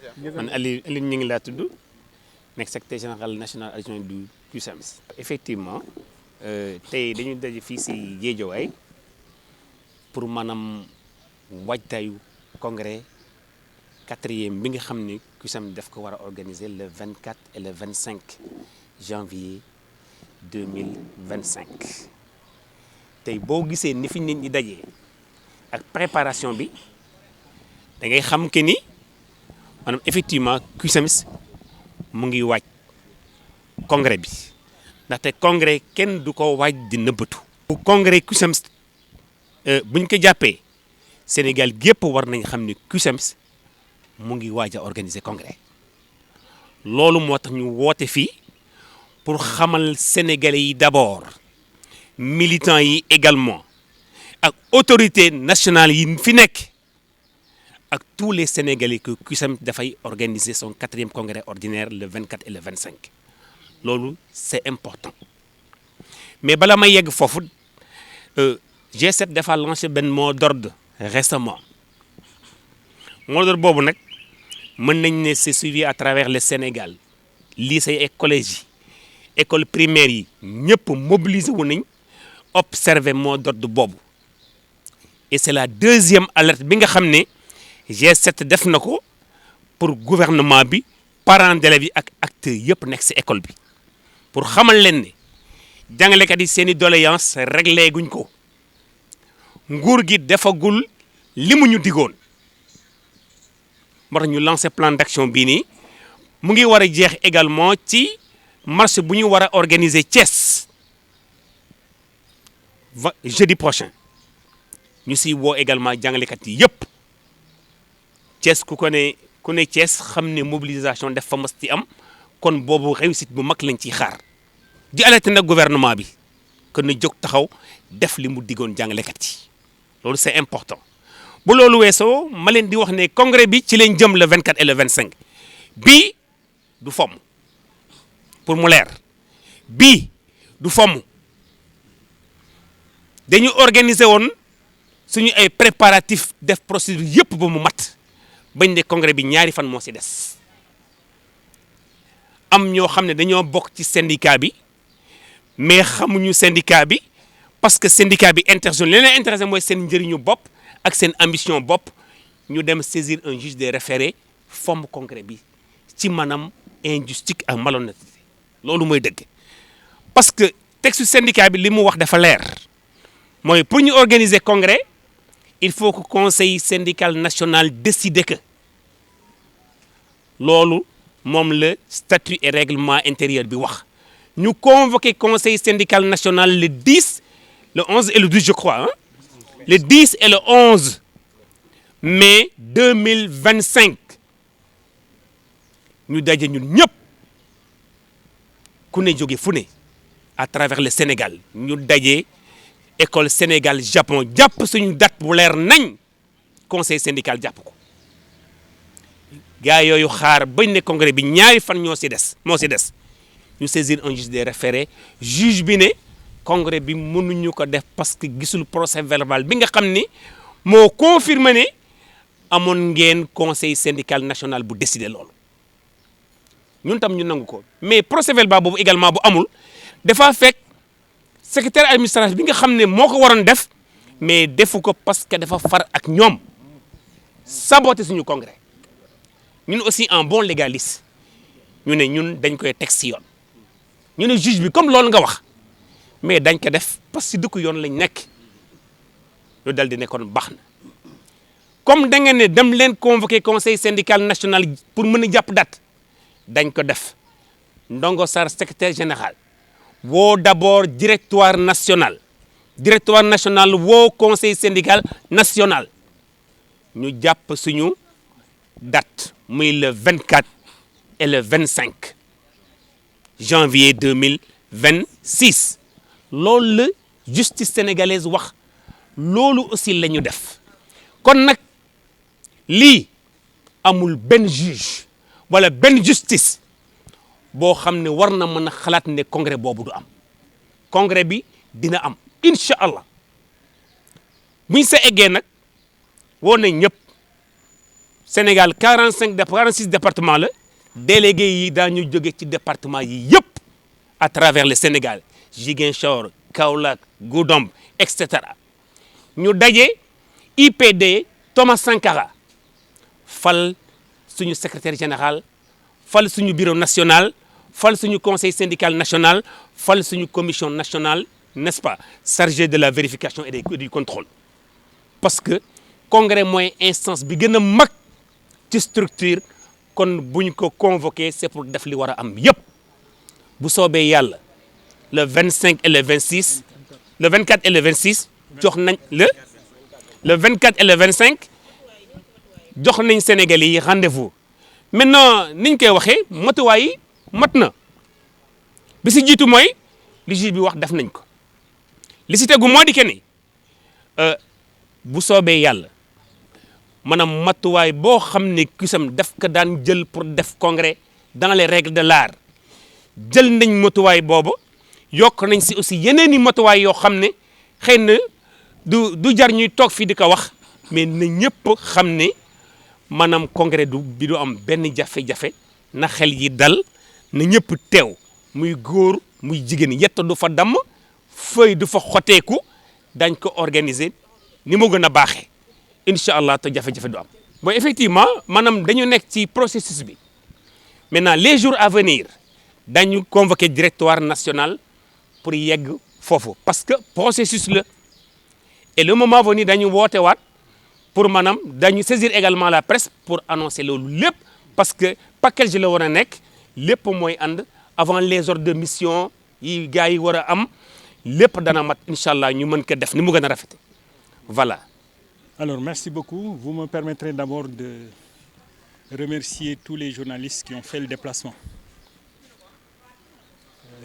man Aliou ñu ngi laa tudd nekk secrétaire général national adjoint du CUSEMS. effectivement tey dañu daje fii si Guédiawaye pour maanaam waajtaayu congrès 4e bi nga xam ne CUSEMS daf ko war a organiser le 24 et le 25 janvier 2025 tey boo gisee ni fi nit ñi dajee ak préparation bi da ngay xam que ni maanaam effectivement CUSEMS mu ngi waaj congrès bi ndaxte congrès kenn du ko waaj di nëbbatu. bu congrès CUSEMS buñ ko jàppee Sénégal gépp war nañ xam ni CUSEMS mu ngi waaj a organiser congrès loolu moo tax ñu woote fii pour xamal sénégalais yi d'abord militants yi également ak autorités nationales yi fi nekk ak tous les sénégalais que CUSEMS dafay organiser son 4e congrès ordinaire le 24 et le 25 loolu c'est important mais bala may yegg foofu G7 dafa lancé benn mot d'ordre récemment mot d'ordre boobu nag mën nañ ne c'est suivi à travers le Sénégal lycée et collège yi école primaire yi ñëpp mobilisé wu nañ observer mot d'ordre boobu et c'est la 2e alerte bi nga xam ne G7 def na ko pour gouvernement bi parents d'élèves yi ak acteurs yëpp nekk ci école bi pour xamal leen ne jàngalekat yi seeni doléance réglé guñ ko nguur gi defagul li mu ñu digoon moo tax ñu lancé plan d'action bii nii mu ngi war a jeex également ci marche bu ñu war a organiser Thiès jeudi prochain ñu ci woo également jàngalekat yi yëpp Thiès ku ne Thiès xam ne mobilisation def fa mas ci am kon boobu réussite bu mag lañ ciy xaar di alerter nag gouvernement bi que na jóg taxaw def li mu diggoon jàngalekat yi loolu c'est important. bu loolu weesoo ma leen di wax ne congrès bi ci leen jëm le 24 et le 25 bii du fomm pour mu leer bii du fomm dañu organiser woon suñu ay préparatifs def procédure yëpp ba mu mat. bañ ne congrès bi ñaari fan moo ci des am ñoo xam ne dañoo bokk ci syndicat bi mais xamuñu syndicat bi parce que syndicat bi interzone li leen intéressé mooy seen njëriñu bopp ak seen ambition bopp ñu dem saisir un juge des référés fomm congrès bi ci maanaam injustice ak malhonnêteté loolu mooy dëgg parce que texte syndicat bi li mu wax dafa leer mooy pour ñu organiser congrès il faut que conseil syndical national décide que loolu moom la statut et règlement intérieur bi wax ñu convoqué conseil syndical national le 10 le 11 et le 12 je crois hein le 10 et le 11 mai 2025 ñu daje ñun ñëpp ku ne jóge fu ne à travers le Sénégal ñu daje école Sénégal Japon jàpp suñu date bu leer nañ conseil syndical jàpp ko gars yooyu xaar bañ ne congrès bi ñaari fan moo ci des ñu saisir un juge des référés juge bi ne congrès bi mënuñu ko def parce que gisul procès verbal bi nga xam ni moo confirmé ne amoon ngeen conseil syndical national bu décidé loolu ñun tam ñu nangu ko mais procès verbal boobu également bu amul dafa fekk secrétaire administratif bi nga xam ne moo ko waroon def mais defu ko parce que dafa far ak ñoom saboter suñu congrès ñun aussi en bon légaliste ñu ne ñun dañ koy teg ci yoon ñu ne juge bi comme loolu nga wax mais dañ ko def parce que dëkk yoon lañ nekk lu dal di nekkoon baax na comme da ngeen ne dem leen convoquer conseil syndical national pour mën a jàpp date dañ ko def Ndongo Sarr secrétaire général woo d'abord directoire national woo conseil syndical national ñu jàpp suñu date muy le 24 et le 25 janvier 2026 loolu la justice sénégalaise wax loolu aussi la ñu def kon nag lii amul benn juge wala benn justice boo xam ne war na mën a xalaat ne congrès boobu du am congrès bi dina am incha allah buñ sa eggee nag woo nañ ñëpp Sénégal 46 départements la délégués yi daañu jóge ci département yi yëpp à travers le Sénégal Ziguinchor Kaolack Goudomp et cetera ñu daje IPD Thomas Sankara fal suñu secrétaire général fal suñu bureau national fal suñu conseil syndical national fal suñu commission nationale n'est-ce pas chargée de la vérification et du contrôle parce que congrès mooy instance bi gën a mag ci structure kon buñ ko convoqué c'est pour def li war a am yëpp bu soobee yàlla le 25 et le 26 le 24 et le 26 jox nañ le 24 et le 25 jox nañ Sénégalais yi rendez-vous maintenant niñ koy waxee matuwaay yi mat na bi si jiitu mooy li juge bi wax def nañ ko li si tegu moo di que ni bu soobee yàlla maanaam matuwaay boo xam ne kisam daf ko daan jël pour def congrès dans les règles de l'art jël nañ matuwaay boobu yokk nañ si aussi yeneen i matuwaay yoo xam ne xëy na du jar ñuy toog fii di ko wax mais na ñëpp xam ne maanaam congrès bi du am benn jafe-jafe na xel yi dal na ñëpp teew muy góor muy jigéen yett du fa damm feuille du fa xoteeku dañ ko organiser ni mu gën a baaxee incha allah te jafe-jafe du am. bon effectivement maanaam dañu nekk ci processus bi maintenant les jours à venir dañu convoquer directoire national pour yegg foofu parce que processus la et le moment venu dañu woote waat pour maanaam dañu saisir également la presse pour annoncer loolu lépp parce que package la war a nekk lépp mooy ànd avant les ordres de mission yi gars yi war a am lépp dana mat incha allah ñu mën ko def ni mu gën a rafete voilà. Alors, merci beaucoup. Vous me permettrez d'abord de remercier tous les journalistes qui ont fait le déplacement.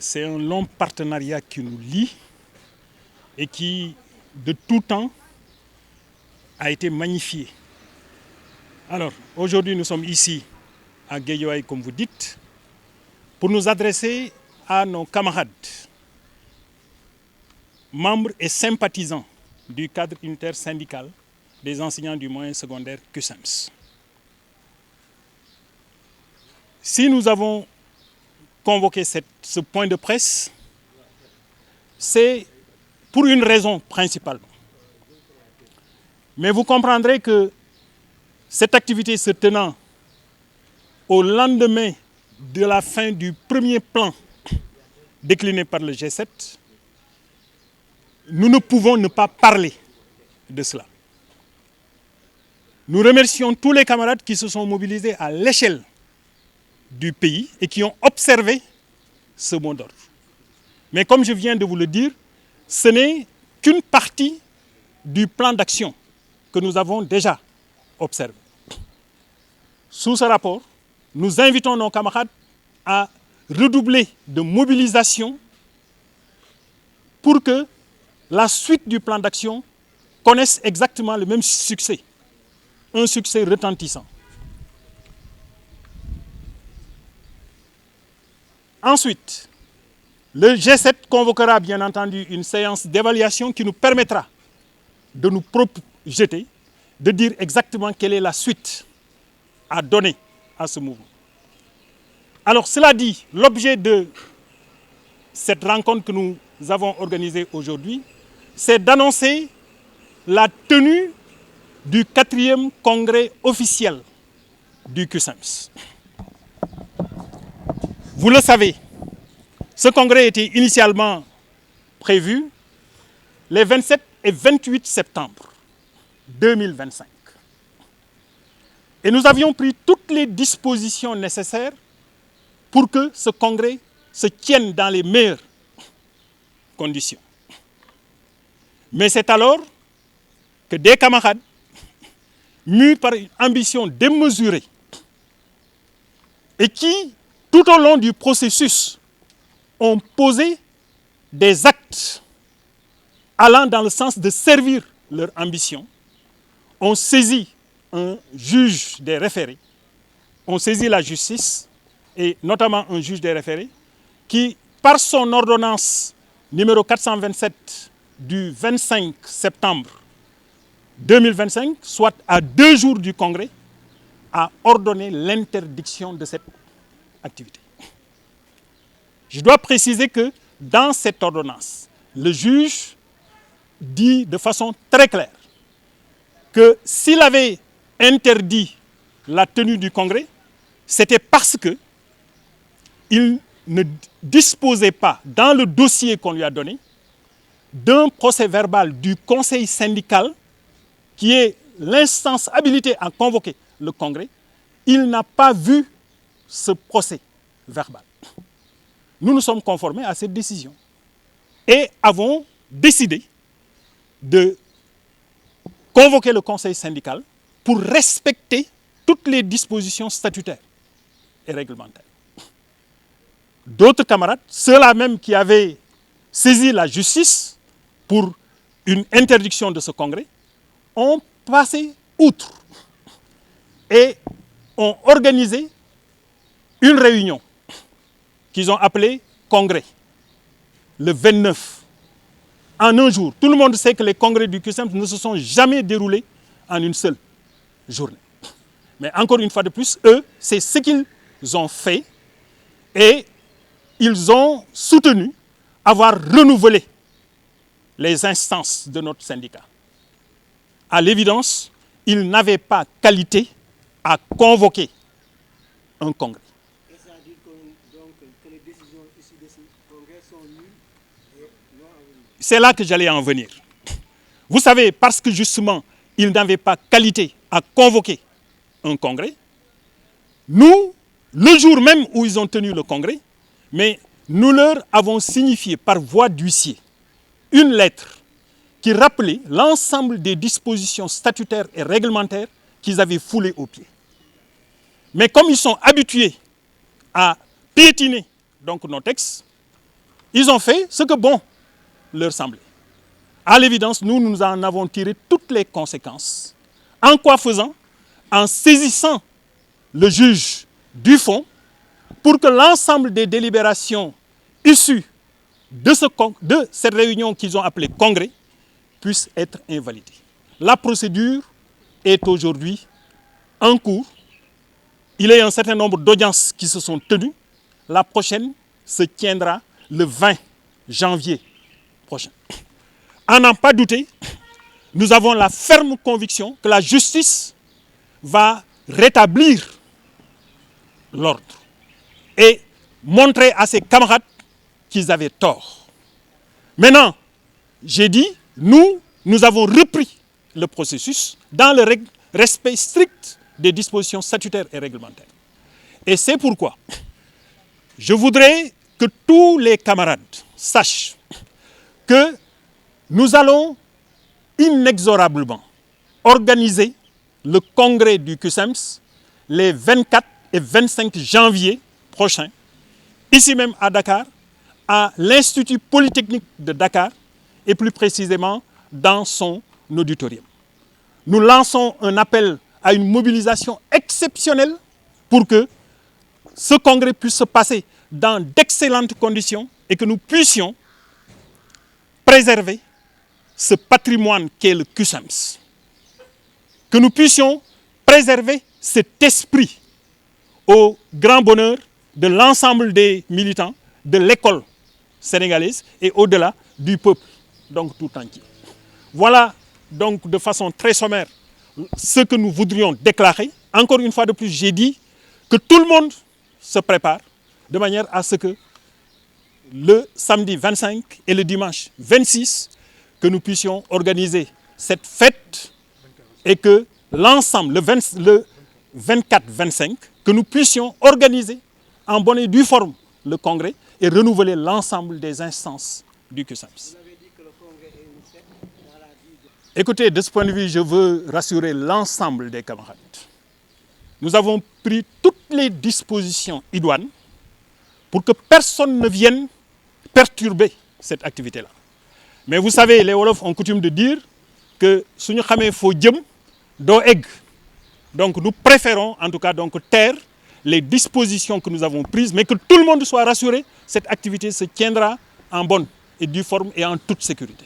C'est un long partenariat qui nous lie et qui, de tout temps, a été magnifié. Alors, aujourd'hui, nous sommes ici à Guédiawaye, comme vous dites, pour nous adresser à nos camarades, membres et sympathisants du cadre unitaire syndical des enseignants du moyen secondaire CUSEMS. Si nous avons convoqué ce point de presse, c'est pour une raison principale. Mais vous comprendrez que cette activité se tenant au lendemain de la fin du premier plan décliné par le G7, nous ne pouvons ne pas parler de cela. Nous remercions tous les camarades qui se sont mobilisés à l'échelle du pays et qui ont observé ce mot d'ordre. Mais comme je viens de vous le dire, ce n'est qu'une partie du plan d'action que nous avons déjà observé. Sous ce rapport, nous invitons nos camarades à redoubler de mobilisation pour que la suite du plan d'action connaisse exactement le même succès. Un succès retentissant. Ensuite, le G7 convoquera bien entendu une séance d'évaluation qui nous permettra de nous projeter, de dire exactement quelle est la suite à donner à ce mouvement. Alors cela dit, l'objet de cette rencontre que nous avons organisée aujourd'hui, c'est d'annoncer la tenue du 4e congrès officiel du CUSEMS. Vous le savez, ce congrès était initialement prévu les 27 et 28 septembre 2025. Et nous avions pris toutes les dispositions nécessaires pour que ce congrès se tienne dans les meilleures conditions. Mais c'est alors que des camarades, mus par une ambition démesurée, et qui, tout au long du processus, ont posé des actes allant dans le sens de servir leur ambition, ont saisi un juge des référés, ont saisi la justice, et notamment un juge des référés, qui, par son ordonnance numéro 427 du 25 septembre 2025, soit à 2 jours du congrès, a ordonné l'interdiction de cette activité. Je dois préciser que dans cette ordonnance, le juge dit de façon très claire que s'il avait interdit la tenue du congrès, c'était parce qu'il ne disposait pas, dans le dossier qu'on lui a donné, d'un procès-verbal du conseil syndical qui est l'instance habilitée à convoquer le congrès. Il n'a pas vu ce procès-verbal. Nous nous sommes conformés à cette décision et avons décidé de convoquer le conseil syndical pour respecter toutes les dispositions statutaires et réglementaires. D'autres camarades, ceux-là même qui avaient saisi la justice pour une interdiction de ce congrès, ont passé outre et ont organisé une réunion qu'ils ont appelée congrès, le 29, en un jour. Tout le monde sait que les congrès du CUSEMS ne se sont jamais déroulés en une seule journée. Mais encore une fois de plus, eux, c'est ce qu'ils ont fait et ils ont soutenu avoir renouvelé les instances de notre syndicat. À l'évidence, ils n'avaient pas qualité à convoquer un congrès. Et ça veut dire que les décisions issues de ce congrès sont nulles et non avenues. C'est là que j'allais en venir. Vous savez, parce que justement, ils n'avaient pas qualité à convoquer un congrès, nous, le jour même où ils ont tenu le congrès, mais nous leur avons signifié par voie d'huissier une lettre qui rappelait l'ensemble des dispositions statutaires et réglementaires qu'ils avaient foulées aux pieds. Mais comme ils sont habitués à piétiner donc nos textes, ils ont fait ce que bon leur semblait. À l'évidence, nous en avons tiré toutes les conséquences. En quoi faisant? En saisissant le juge du fond pour que l'ensemble des délibérations issues de cette réunion qu'ils ont appelée congrès puissent être invalidées. La procédure est aujourd'hui en cours. Il y a un certain nombre d'audiences qui se sont tenues. La prochaine se tiendra le 20 janvier prochain. À n'en pas douter, nous avons la ferme conviction que la justice va rétablir l'ordre et montrer à ses camarades qu'ils avaient tort. Maintenant, j'ai dit, nous avons repris le processus dans le respect strict des dispositions statutaires et réglementaires. Et c'est pourquoi je voudrais que tous les camarades sachent que nous allons inexorablement organiser le congrès du CUSEMS les 24 et 25 janvier prochains, ici même à Dakar, à l'Institut Polytechnique de Dakar, et plus précisément dans son auditorium. Nous lançons un appel à une mobilisation exceptionnelle pour que ce congrès puisse se passer dans d'excellentes conditions et que nous puissions préserver ce patrimoine qu'est le CUSEMS. Que nous puissions préserver cet esprit au grand bonheur de l'ensemble des militants de l'école sénégalaise et au-delà du peuple, donc tout entier. Voilà donc de façon très sommaire ce que nous voudrions déclarer. Encore une fois de plus, j'ai dit que tout le monde se prépare de manière à ce que le samedi 25 et le dimanche 26, que nous puissions organiser cette fête et que l'ensemble, le 24-25, que nous puissions organiser en bonne et due forme le congrès et renouveler l'ensemble des instances du CUSEMS. Vous avez dit que le congrès est une fête dans la vie de... Écoutez, de ce point de vue, je veux rassurer l'ensemble des camarades. Nous avons pris toutes les dispositions idoines pour que personne ne vienne perturber cette activité-là. Mais vous savez, les Wolofs ont coutume de dire que si nous savons faut djem, do egg. Donc nous préférons en tout cas donc taire les dispositions que nous avons prises, mais que tout le monde soit rassuré, cette activité se tiendra en bonne et due forme et en toute sécurité.